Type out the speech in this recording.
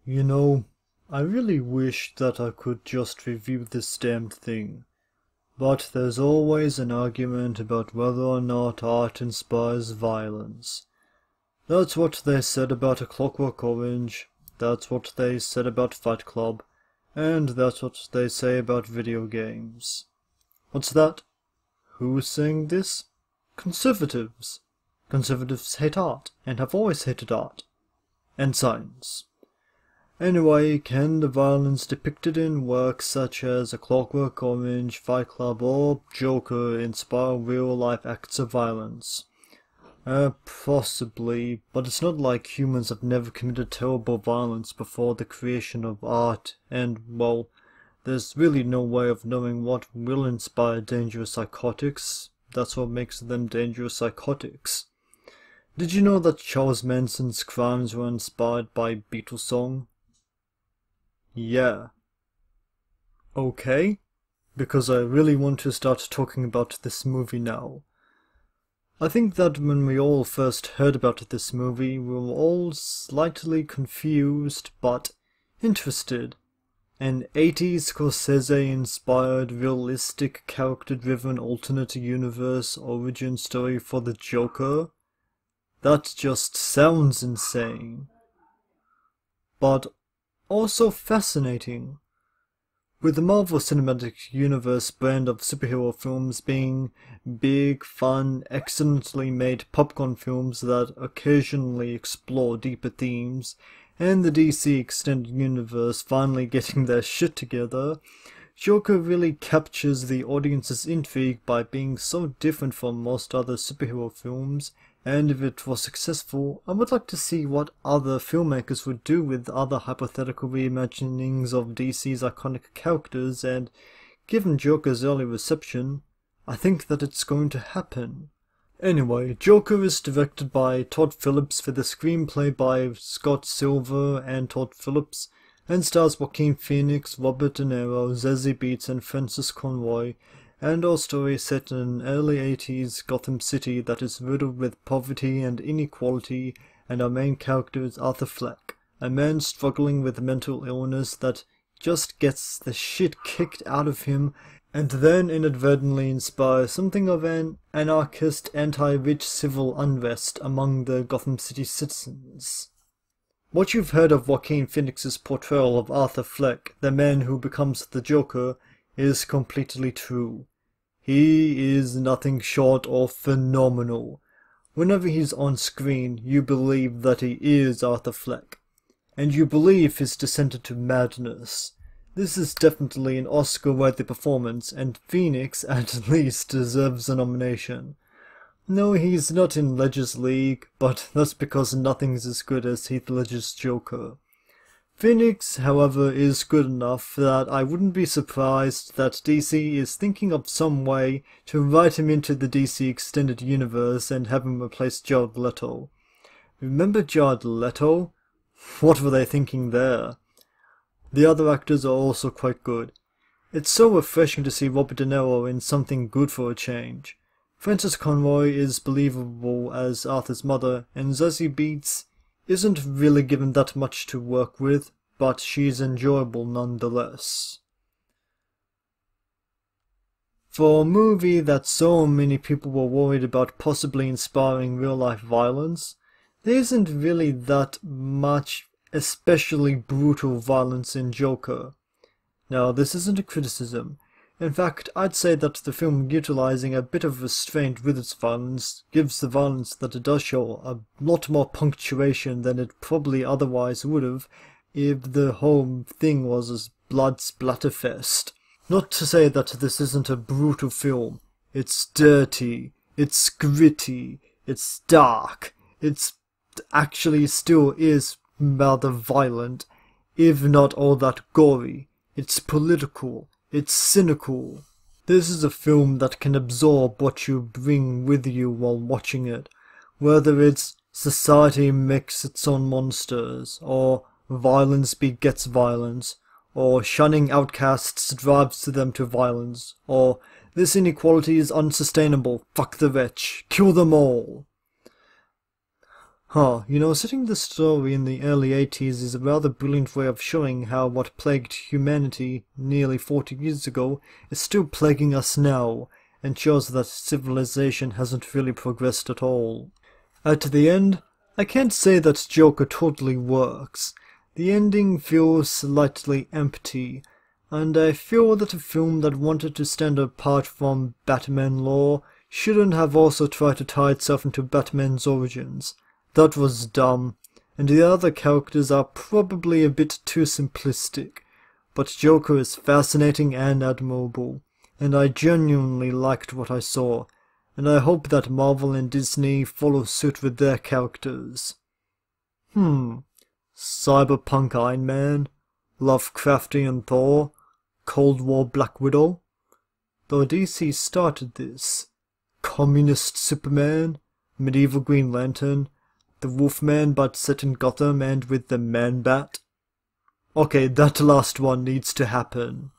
You know, I really wish that I could just review this damn thing. But there's always an argument about whether or not art inspires violence. That's what they said about A Clockwork Orange, that's what they said about Fight Club, and that's what they say about video games. What's that? Who's saying this? Conservatives. Conservatives hate art, and have always hated art. And science. Anyway, can the violence depicted in works such as A Clockwork Orange, Fight Club, or Joker inspire real-life acts of violence? Possibly, but it's not like humans have never committed terrible violence before the creation of art, and, well, there's really no way of knowing what will inspire dangerous psychotics. That's what makes them dangerous psychotics. Did you know that Charles Manson's crimes were inspired by Beatles song? Yeah. Okay, because I really want to start talking about this movie now. I think that when we all first heard about this movie, we were all slightly confused, but interested. An 80s Scorsese-inspired, realistic, character-driven alternate universe origin story for the Joker? That just sounds insane. But also fascinating. With the Marvel Cinematic Universe brand of superhero films being big, fun, excellently made popcorn films that occasionally explore deeper themes, and the DC Extended Universe finally getting their shit together, Joker really captures the audience's intrigue by being so different from most other superhero films, and if it was successful, I would like to see what other filmmakers would do with other hypothetical reimaginings of DC's iconic characters, and given Joker's early reception, I think that it's going to happen. Anyway, Joker is directed by Todd Phillips with a screenplay by Scott Silver and Todd Phillips, and stars Joaquin Phoenix, Robert De Niro, Zazie Beetz, and Francis Conroy, and our story is set in an early 80s Gotham City that is riddled with poverty and inequality, and our main character is Arthur Fleck, a man struggling with mental illness that just gets the shit kicked out of him and then inadvertently inspires something of an anarchist, anti-rich civil unrest among the Gotham City citizens. What you've heard of Joaquin Phoenix's portrayal of Arthur Fleck, the man who becomes the Joker, is completely true. He is nothing short of phenomenal. Whenever he's on screen, you believe that he is Arthur Fleck, and you believe his descent into madness. This is definitely an Oscar-worthy performance, and Phoenix at least deserves a nomination. No, he's not in Ledger's league, but that's because nothing's as good as Heath Ledger's Joker. Phoenix, however, is good enough that I wouldn't be surprised that DC is thinking of some way to write him into the DC Extended Universe and have him replace Jared Leto. Remember Jared Leto? What were they thinking there? The other actors are also quite good. It's so refreshing to see Robert De Niro in something good for a change. Francis Conroy is believable as Arthur's mother, and Zazie Beetz isn't really given that much to work with, but she's enjoyable nonetheless. For a movie that so many people were worried about possibly inspiring real-life violence, there isn't really that much especially brutal violence in Joker. Now, this isn't a criticism. In fact, I'd say that the film, utilizing a bit of restraint with its violence, gives the violence that it does show a lot more punctuation than it probably otherwise would have if the whole thing was a blood splatterfest. Not to say that this isn't a brutal film. It's dirty, it's gritty, it's dark, it's actually still is rather violent, if not all that gory. It's political. It's cynical. This is a film that can absorb what you bring with you while watching it, whether it's society makes its own monsters, or violence begets violence, or shunning outcasts drives them to violence, or this inequality is unsustainable, fuck the rich, kill them all. Setting the story in the early 80s is a rather brilliant way of showing how what plagued humanity nearly 40 years ago is still plaguing us now, and shows that civilization hasn't really progressed at all. At the end, I can't say that Joker totally works. The ending feels slightly empty, and I feel that a film that wanted to stand apart from Batman lore shouldn't have also tried to tie itself into Batman's origins. That was dumb, and the other characters are probably a bit too simplistic, but Joker is fascinating and admirable, and I genuinely liked what I saw, and I hope that Marvel and Disney follow suit with their characters. Cyberpunk Iron Man, Lovecraftian Thor, Cold War Black Widow. Though DC started this, Communist Superman, Medieval Green Lantern, the Wolfman but set in Gotham and with the Man-Bat. Okay, that last one needs to happen.